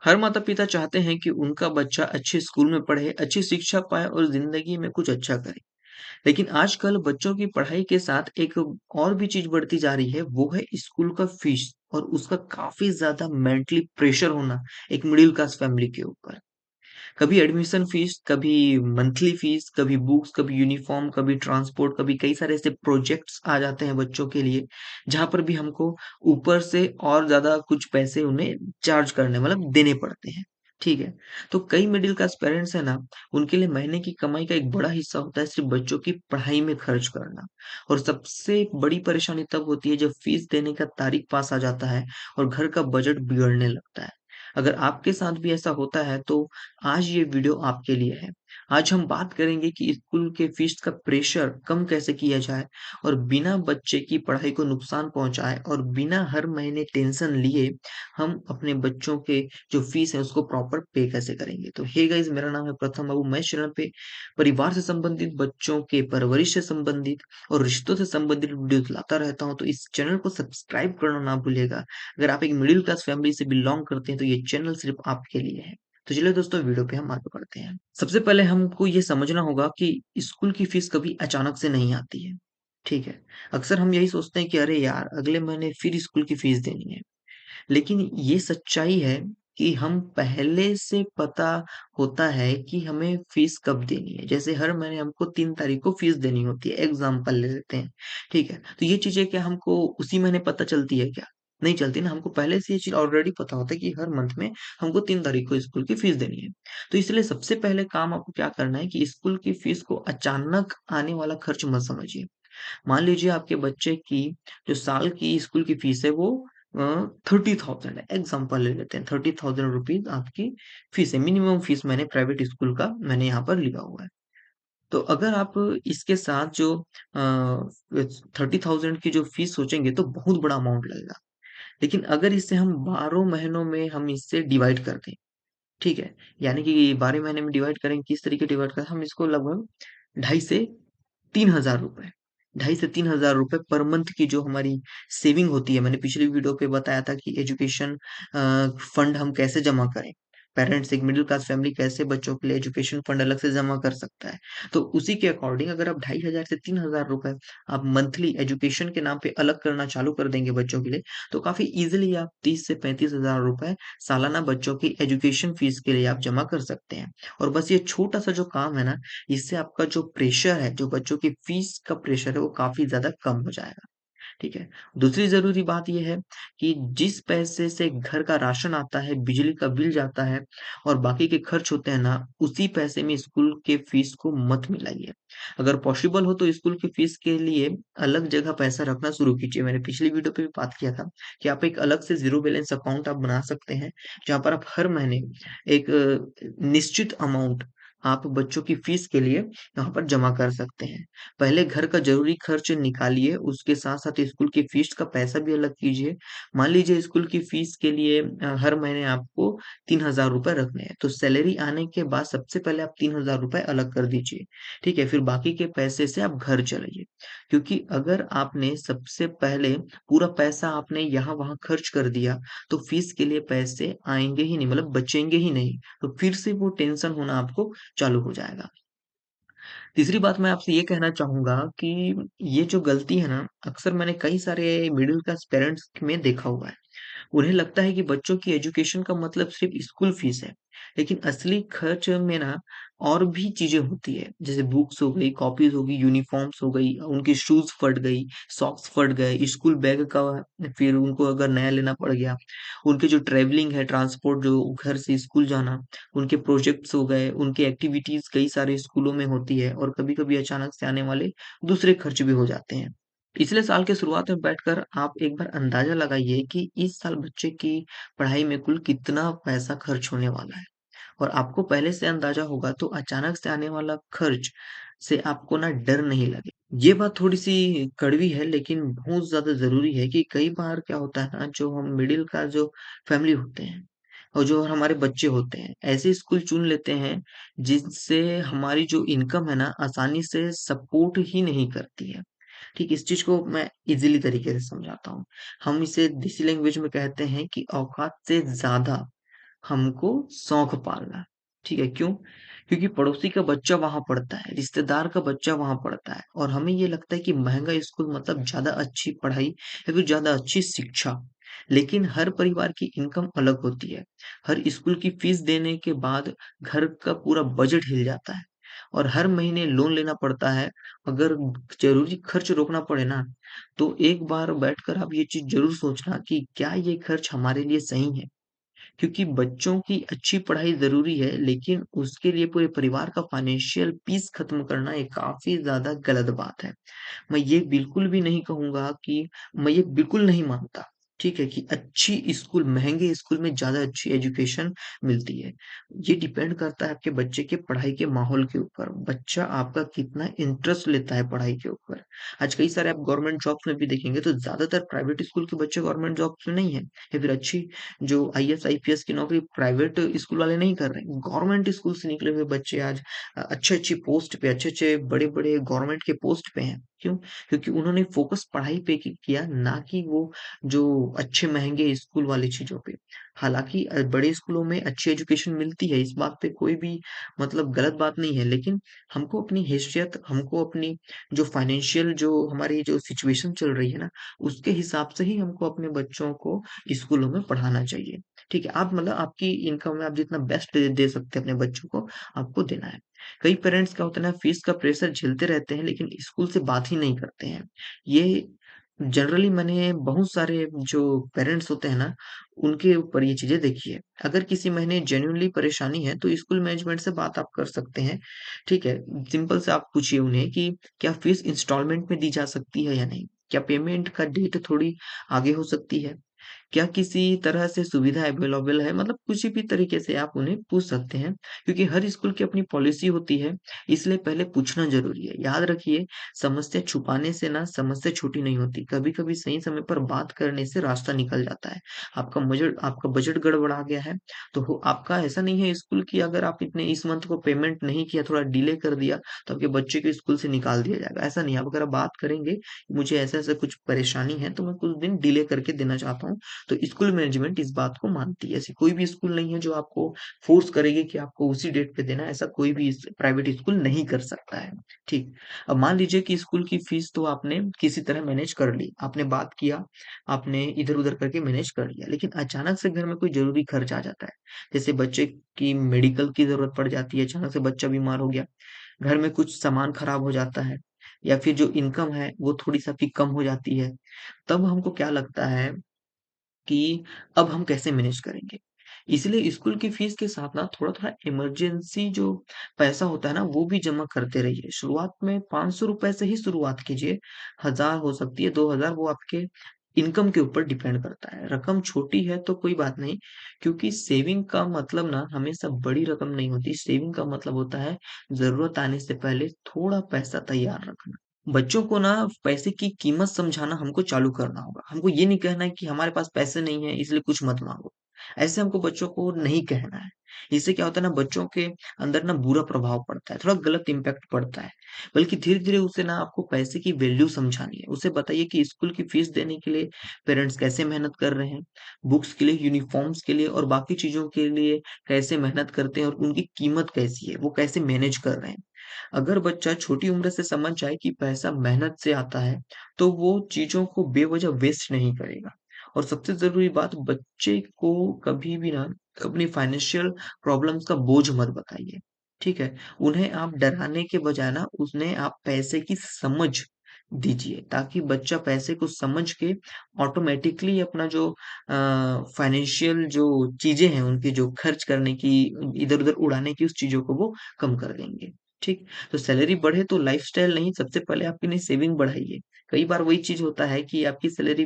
हर माता-पिता चाहते हैं कि उनका बच्चा अच्छे स्कूल में पढ़े, अच्छी शिक्षा पाए और ज़िंदगी में कुछ अच्छा करे। लेकिन आजकल बच्चों की पढ़ाई के साथ एक और भी चीज़ बढ़ती जा रही है, वो है स्कूल का फीस और उसका काफ़ी ज़्यादा मेंटली प्रेशर होना एक मिडल क्लास फैमिली के ऊपर। कभी एडमिशन फीस, कभी मंथली फीस, कभी बुक्स, कभी यूनिफ़ॉर्म, कभी ट्रांसपोर्ट, कभी कई सारे ऐसे प्रोजेक्ट्स आ जाते हैं बच्चों के लिए, जहाँ पर भी हमको ऊपर से और ज़्यादा कुछ पैसे उन्हें चार्ज करने मतलब देने पड़ते हैं, ठीक है? तो कई मिडल क्लास पेरेंट्स हैं ना, उनके लिए महीने की कमाई का एक बड़ा हिस्सा होता है सिर्फ़ बच्चों की पढ़ाई में खर्च करना और सबसे बड़ी परेशानी तब होती है जब फीस देने का तारीख पास आ जाता है और घर का बजट बिगड़ने लगता है। अगर आपके साथ भी ऐसा होता है तो आज ये वीडियो आपके लिए है। आज हम बात करेंगे कि स्कूल के फीस का प्रेशर कम कैसे किया जाए और बिना बच्चे की पढ़ाई को नुकसान पहुँचाए और बिना हर महीने टेंशन लिए हम अपने बच्चों के जो फीस है उसको प्रॉपर पे कैसे करेंगे। तो हे गाइस मेरा नाम है प्रथम बाबू, मैं इस चैनल पे परिवार से संबंधित, बच्चों के परवरिश से संबंधित और रिश्तों से संबंधित वीडियोज़ लाता रहता हूँ, तो इस चैनल को सब्सक्राइब करना ना भूलिएगा। अगर आप एक मिडिल क्लास फैमिली से बिलॉन्ग करते हैं तो ये चैनल सिर्फ़ आपके लिए है। तो चलिए दोस्तों वीडियो पे हम आगे बढ़ते हैं। सबसे पहले हमको ये समझना होगा कि स्कूल की फीस कभी अचानक से नहीं आती है, ठीक है? अक्सर हम यही सोचते हैं कि अरे यार! अगले महीने फिर स्कूल की फीस देनी है। लेकिन ये सच्चाई है कि हम पहले से पता होता है कि हमें फीस कब देनी है। जैसे हर महीने हमको 3 तारीख को फीस देनी होती है, एग्ज़ाम्पल ले लेते हैं, ठीक है? तो ये चीज़ें क्या हमको उसी महीने पता चलती है क्या? नहीं चलती ना, हमको पहले से ये चीज़ ऑलरेडी पता होता है कि हर मंथ में हमको 3 तारीख को स्कूल की फीस देनी है। तो इसलिए सबसे पहले काम आपको क्या करना है कि स्कूल की फीस को अचानक आने वाला खर्च मत समझिए। मान लीजिए आपके बच्चे की जो साल की स्कूल की फीस है वो 30,000 है, एग्ज़ाम्पल ले लेते हैं, 30,000 रुपीज़ आपकी फीस है, मिनिमम फीस मैंने प्राइवेट स्कूल का मैंने यहाँ पर लिया हुआ है। तो अगर आप इसके साथ जो 30,000 की जो फीस सोचेंगे तो बहुत बड़ा अमाउंट लगेगा। लेकिन अगर इसे हम 12 महीनों में हम इसे डिवाइड कर दें, ठीक है? यानी कि 12 महीने में डिवाइड करेंगे, किस तरीके डिवाइड करें, हम इसको लगभग ढाई से 3,000 रुपए, ढाई से 3,000 रुपए पर मंथ की जो हमारी सेविंग होती है, मैंने पिछली वीडियो पे बताया था कि एजुकेशन फंड हम कैसे जमा करें। पेरेंट्स एक मिडिल क्लास फैमिली कैसे बच्चों के लिए एजुकेशन फंड अलग से जमा कर सकता है। तो उसी के अकॉर्डिंग अगर आप 2,500 से 3,000 रुपए आप मंथली एजुकेशन के नाम पे अलग करना चालू कर देंगे बच्चों के लिए, तो काफ़ी ईज़िली आप 30 से 35,000 रुपए सालाना बच्चों की एजुकेशन फीस के लिए आप जमा कर सकते हैं। और बस ये छोटा-सा जो काम है ना, इससे आपका जो प्रेशर है, जो बच्चों की फीस का प्रेशर है, वो काफ़ी ज़्यादा कम हो जाएगा, ठीक है? दूसरी ज़रूरी बात ये है कि जिस पैसे से घर का राशन आता है, बिजली का बिल जाता है और बाकी के खर्च होते हैं ना, उसी पैसे में स्कूल के फीस को मत मिलाइए। अगर पॉसिबल हो तो स्कूल की फीस के लिए अलग जगह पैसा रखना शुरू कीजिए। मैंने पिछली वीडियो पे भी बात किया था कि आप एक अलग से ज़ीरो बैलेंस अकाउंट आप बना सकते हैं, जहाँ पर आप हर महीने एक निश्चित अमाउंट आप बच्चों की फीस के लिए यहाँ पर जमा कर सकते हैं। पहले घर का ज़रूरी खर्च निकालिए, उसके साथ-साथ स्कूल की फीस का पैसा भी अलग कीजिए। मान लीजिए स्कूल की फीस के लिए हर महीने आपको 3,000 रुपए रखने हैं, तो सैलरी आने के बाद सबसे पहले आप 3,000 रुपए अलग कर दीजिए, ठीक है? फिर बाकी के पैसे से आप घर चलाइए। क्योंकि अगर आपने सबसे पहले पूरा पैसा आपने यहाँ-वहाँ खर्च कर दिया, तो फीस के लिए पैसे आएँगे ही नहीं, मतलब बचेंगे ही नहीं। तो फिर से वो टेंशन होना आपको चालू हो जाएगा। तीसरी बात मैं आपसे ये कहना चाहूँगा कि ये जो गलती है ना, अक्सर मैंने कई सारे मिडल क्लास पेरेंट्स में देखा हुआ है। उन्हें लगता है कि बच्चों की एजुकेशन का मतलब सिर्फ स्कूल फीस है, लेकिन असली खर्च में ना और भी चीज़ें होती है। जैसे बुक्स हो गई, कॉपीज़ हो गई, यूनिफ़ॉर्म्स हो गई, उनकी शूज़ फट गई, सॉक्स फट गए, स्कूल बैग का फिर उनको अगर नया लेना पड़ गया, उनकी जो ट्रैवलिंग है, ट्रांसपोर्ट जो घर से स्कूल जाना, उनके प्रोजेक्ट्स हो गए, उनकी एक्टिविटीज़ कई सारे स्कूलों में होती है और कभी-कभी अचानक से आने वाले दूसरे खर्च भी हो जाते हैं। पिछले साल के शुरुआत में बैठकर आप एक बार अंदाज़ा लगाइए कि इस साल बच्चे की पढ़ाई में कुल कितना पैसा खर्च होने वाला है और आपको पहले से अंदाज़ा होगा तो अचानक से आने वाला खर्च से आपको ना डर नहीं लगे। ये बात थोड़ी-सी कड़वी है लेकिन बहुत ज़्यादा ज़रूरी है कि कई बार क्या होता है ना जो हम मिडल क्लास जो फैमिली होते हैं और जो हमारे बच्चे होते हैं, ऐसे स्कूल चुन लेते हैं जिनसे हमारी जो इनकम है ना आसानी से सपोर्ट ही नहीं करती है। ठीक, इस चीज़ को मैं ईज़िली तरीके से समझाता हूँ। हम इसे देसी लैंग्वेज में कहते हैं कि औकात से ज़्यादा हमको शौक पालना। ठीक है, क्यों? क्योंकि पड़ोसी का बच्चा वहां पढ़ता है, रिश्तेदार का बच्चा वहां पढ़ता है, और हमें ये लगता है कि महंगा स्कूल मतलब ज्यादा अच्छी पढ़ाई या फिर ज्यादा अच्छी शिक्षा। लेकिन हर परिवार की इनकम अलग होती है। हर स्कूल की फीस देने के बाद घर का पूरा बजट हिल जाता है, और हर महीने लोन लेना पड़ता है। अगर जरूरी खर्च रोकना पड़े ना, तो एक बार बैठकर आप ये चीज जरूर सोचना कि क्या ये खर्च हमारे लिए सही है। क्योंकि बच्चों की अच्छी पढ़ाई ज़रूरी है, लेकिन उसके लिए पूरे परिवार का फाइनेंशियल पीस खत्म करना ये काफ़ी ज़्यादा गलत बात है। मैं ये बिल्कुल भी नहीं कहूँगा कि मैं ये बिल्कुल नहीं मानता, ठीक है, कि अच्छी स्कूल महँगे स्कूल में ज़्यादा अच्छी एजुकेशन मिलती है। ये डिपेंड करता है आपके बच्चे के पढ़ाई के माहौल के ऊपर, बच्चा आपका कितना इंटरेस्ट लेता है पढ़ाई के ऊपर। आज कई सारे आप गवर्नमेंट जॉब्स में भी देखेंगे तो ज़्यादातर प्राइवेट स्कूल के बच्चे गवर्नमेंट जॉब्स में नहीं है, या फिर अच्छी जो आईएएस, आईपीएस की नौकरी प्राइवेट स्कूल वाले नहीं कर रहे हैं। गवर्नमेंट स्कूल से निकले हुए बच्चे आज अच्छे-अच्छी पोस्ट पे, अच्छे-अच्छे बड़े-बड़े गवर्नमेंट के पोस्ट पे हैं। क्यों? क्योंकि उन्होंने फोकस पढ़ाई पे किया, ना कि वो जो अच्छे महँगे स्कूल वाली चीज़ों पे। हालाँकि बड़े स्कूलों में अच्छी एजुकेशन मिलती है, इस बात पे कोई भी मतलब गलत बात नहीं है, लेकिन हमको अपनी हैसियत, हमको अपनी जो फाइनेंशियल जो हमारी जो सिचुएशन चल रही है ना, उसके हिसाब से ही हमको अपने बच्चों को स्कूलों में पढ़ाना चाहिए। ठीक है? आप मतलब आपकी इनकम में आप जितना बेस्ट दे सकते हैं अपने बच्चों को, आपको देना है। कई पेरेंट्स क्या होता है ना, फीस का प्रेशर झेलते रहते हैं, लेकिन स्कूल से बात ही नहीं करते हैं। ये जनरली मैंने बहुत सारे जो पेरेंट्स होते हैं ना, उनके ऊपर ये चीज़ें देखी है। अगर किसी महीने जेन्युइनली परेशानी है, तो स्कूल मैनेजमेंट से बात आप कर सकते हैं। ठीक है? सिंपल से आप पूछिए उन्हें कि क्या फीस इंस्टॉलमेंट में दी जा सकती है या नहीं? क्या पेमेंट का डेट थोड़ी आगे हो सकती है? क्या किसी तरह से सुविधा अवेलेबल है? मतलब किसी भी तरीके से आप उन्हें पूछ सकते हैं, क्योंकि हर स्कूल की अपनी पॉलिसी होती है, इसलिए पहले पूछना ज़रूरी है। याद रखिए, समस्या छुपाने से ना समस्या छोटी नहीं होती, कभी-कभी सही समय पर बात करने से रास्ता निकल जाता है। आपका बजट गड़बड़ा गया है, तो हो आपका ऐसा नहीं है स्कूल की, अगर आप इतने इस मंथ को पेमेंट नहीं किया, थोड़ा डिले कर दिया, तो आपके बच्चे को स्कूल से निकाल दिया जाएगा। ऐसा नहीं है, आप अगर बात करेंगे, मुझे ऐसा-ऐसा कुछ परेशानी है, तो मैं कुछ दिन डिले करके देना चाहता हूँ, तो स्कूल मैनेजमेंट इस बात को मानती है। ऐसी कोई भी स्कूल नहीं है जो आपको फोर्स करेगी कि आपको उसी डेट पे देना है, ऐसा कोई भी प्राइवेट स्कूल नहीं कर सकता है। ठीक। अब मान लीजिए कि स्कूल की फीस तो आपने किसी तरह मैनेज कर ली, आपने बात किया, आपने इधर उधर करके मैनेज कर लिया, लेकिन अचानक से घर में कोई जरूरी खर्च आ जाता है, जैसे बच्चे की मेडिकल की जरूरत पड़ जाती है, अचानक से बच्चा बीमार हो गया, घर में कुछ सामान खराब हो जाता है, या फिर जो इनकम है वो थोड़ी सा भी कम हो जाती है, तब हमको क्या लगता है कि अब हम कैसे मैनेज करेंगे। इसलिए स्कूल की फीस के साथ ना थोड़ा-थोड़ा इमरजेंसी जो पैसा होता है ना, वो भी जमा करते रहिए। शुरुआत में ₹500 से ही शुरुआत कीजिए, 1000 हो सकती है, 2000, वो आपके इनकम के ऊपर डिपेंड करता है। रकम छोटी है तो कोई बात नहीं, क्योंकि सेविंग का मतलब ना हमेशा बड़ी रकम नहीं होती। सेविंग का मतलब होता है ज़रूरत आने से पहले थोड़ा पैसा तैयार रखना। बच्चों को ना पैसे की कीमत समझाना हमको चालू करना होगा। हमको ये नहीं कहना है कि हमारे पास पैसे नहीं है इसलिए कुछ मत माँगो। ऐसे हमको बच्चों को नहीं कहना है। इससे क्या होता है ना, बच्चों के अंदर ना बुरा प्रभाव पड़ता है, थोड़ा गलत इम्पैक्ट पड़ता है। बल्कि धीरे-धीरे उसे ना आपको पैसे की वैल्यू समझानी है। उसे बताइए कि स्कूल की फीस देने के लिए पेरेंट्स कैसे मेहनत कर रहे हैं, बुक्स के लिए, यूनिफ़ॉर्म्स के लिए और बाकी चीज़ों के लिए कैसे मेहनत करते हैं और उनकी कीमत कैसी है, वो कैसे मैनेज कर रहे हैं। अगर बच्चा छोटी उम्र से समझ जाए कि पैसा मेहनत से आता है, तो वो चीज़ों को बेवजह वेस्ट नहीं करेगा। और सबसे ज़रूरी बात, बच्चे को कभी भी ना अपनी फाइनेंशियल प्रॉब्लम्स का बोझ मत बताइए, ठीक है? उन्हें आप डराने के बजाय ना उन्हें आप पैसे की समझ दीजिए, ताकि बच्चा पैसे को समझ के ऑटोमैटिकली अपना जो फाइनेंशियल जो चीज़ें हैं, उनकी जो खर्च करने की, इधर-उधर उड़ाने की, उस चीज़ों को वो कम कर देंगे। ठीक? तो सैलरी बढ़े तो लाइफ़स्टाइल नहीं, सबसे पहले आप अपनी सेविंग बढ़ाइए। कई बार वही चीज़ होता है कि आपकी सैलरी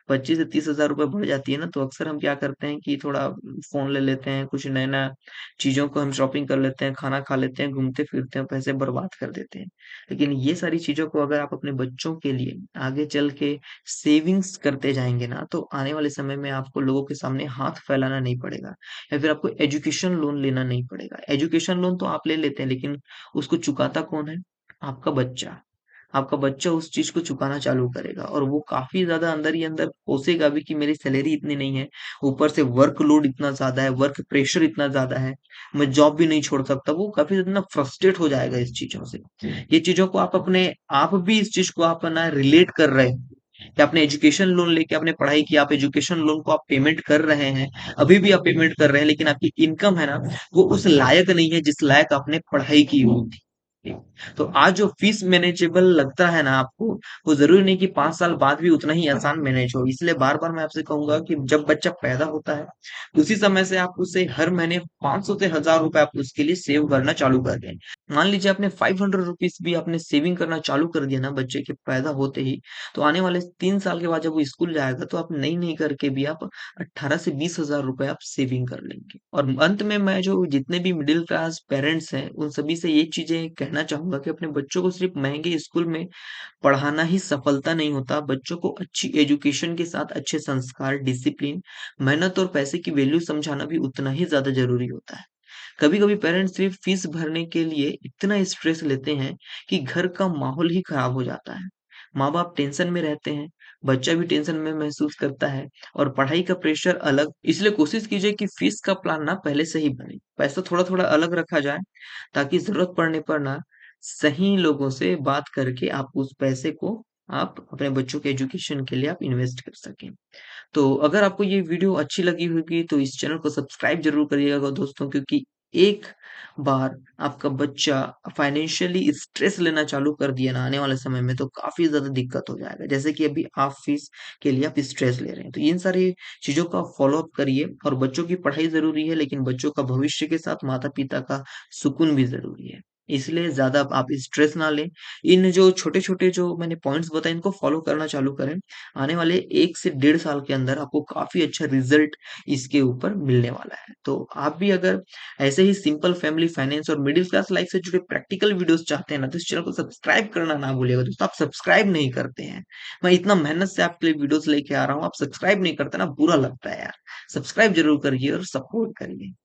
25 से 30,000 रुपए बढ़ जाती है ना, तो अक्सर हम क्या करते हैं कि थोड़ा फ़ोन ले लेते हैं, कुछ नया-नया चीज़ों को हम शॉपिंग कर लेते हैं, खाना खा लेते हैं, घूमते-फिरते हैं, पैसे बर्बाद कर देते हैं। लेकिन ये सारी चीज़ों को अगर आप अपने बच्चों के लिए आगे चल के सेविंग्स करते जाएँगे ना, तो आने वाले समय में आपको लोगों के सामने हाथ फैलाना नहीं पड़ेगा, या फिर आपको एजुकेशन लोन लेना नहीं पड़ेगा। एजुकेशन लोन तो आप ले लेते हैं, लेकिन उसको चुकाता कौन है? आपका बच्चा। आपका बच्चा उस चीज़ को चुकाना चालू करेगा और वो काफ़ी ज़्यादा अंदर ही अंदर कोसेगा भी कि मेरी सैलरी इतनी नहीं है, ऊपर से वर्कलोड इतना ज़्यादा है, वर्क प्रेशर इतना ज़्यादा है, मैं जॉब भी नहीं छोड़ सकता। वो काफ़ी ज़्यादा ना फ्रस्ट्रेट हो जाएगा इस चीज़ों से। ये चीज़ों को आप भी इस चीज़ को आप ना रिलेट कर रहे हैं कि आपने एजुकेशन लोन लेके आपने पढ़ाई की, आप एजुकेशन लोन को आप पेमेंट कर रहे हैं, अभी भी आप पेमेंट कर रहे हैं, लेकिन आपकी इनकम है ना, वो उस लायक नहीं है जिस लायक आपने पढ़ाई की हुई थी। तो आज जो फीस मैनेजेबल लगता है ना आपको, वो ज़रूरी नहीं कि 5 साल बाद भी उतना ही आसान मैनेज हो। इसलिए बार-बार मैं आपसे कहूँगा कि जब बच्चा पैदा होता है, उसी समय से आप उसे हर महीने 500 से ₹1000 आप उसके लिए सेव करना चालू कर दें। मान लीजिए आपने ₹500 भी आपने सेविंग करना चालू कर दिया ना बच्चे के पैदा होते ही, तो आने वाले 3 साल के बाद जब वो स्कूल जाएगा तो आप नहीं-नहीं करके भी आप 18 से 20,000 रुपए आप सेविंग कर लेंगे। और अंत में मैं जो जितने भी मिडिल क्लास पेरेंट्स हैं, उन सभी से ये चीज़ें कहना चाहूँगा कि अपने बच्चों को सिर्फ़ महँगे स्कूल में पढ़ाना ही सफलता नहीं होता, बच्चों को अच्छी एजुकेशन के साथ अच्छे संस्कार, डिसिप्लिन, मेहनत और पैसे की वैल्यू समझाना भी उतना ही ज़्यादा ज़रूरी होता है। कभी-कभी पेरेंट्स सिर्फ फीस भरने के लिए इतना स्ट्रेस लेते हैं कि घर का माहौल ही खराब हो जाता है। माँ-बाप टेंशन में रहते हैं, बच्चा भी टेंशन में महसूस करता है और पढ़ाई का प्रेशर अलग। इसलिए कोशिश कीजिए कि फीस का प्लान ना पहले से ही बने। पैसा थोड़ा-थोड़ा अलग रखा जाए ताकि ज़रूरत पड़ने पर ना सही लोगों से बात करके आप उस पैसे को आप अपने बच्चों के एजुकेशन के लिए आप इन्वेस्ट कर सकें। तो अगर आपको ये वीडियो अच्छी लगी होगी तो इस चैनल को सब्सक्राइब ज़रूर करिएगा दोस्तों, क्योंकि एक बार आपका बच्चा फाइनेंशियली स्ट्रेस लेना चालू कर दिया ना आने वाले समय में तो काफ़ी ज़्यादा दिक्कत हो जाएगा। जैसे कि अभी आप फीस के लिए आप स्ट्रेस ले रहे हैं। तो इन सारी चीज़ों का फ़ॉलो अप करिए और बच्चों की पढ़ाई ज़रूरी है, लेकिन बच्चों का भविष्य के साथ माता-पिता का सुकून भी ज़रूरी है। इसलिए ज़्यादा आप स्ट्रेस ना लें। इन जो छोटे-छोटे जो मैंने पॉइंट्स बताए इनको फ़ॉलो करना चालू करें। आने वाले 1 से डेढ़ साल के अंदर आपको काफ़ी अच्छा रिज़ल्ट इसके ऊपर मिलने वाला है। तो आप भी अगर ऐसे ही सिंपल फैमिली फाइनेंस और मिडिल क्लास लाइफ से जुड़े प्रैक्टिकल वीडियोज़ चाहते हैं ना, तो इस चैनल को सब्सक्राइब करना ना भूलिएगा दोस्तों। आप सब्सक्राइब नहीं करते हैं। मैं इतना मेहनत से आपके लिए वीडियोज़ लेके आ रहा हूँ, आप सब्सक्राइब नहीं करते ना, बुरा लगता है यार। सब्सक्राइब ज़रूर करिए और सपोर्ट करिए।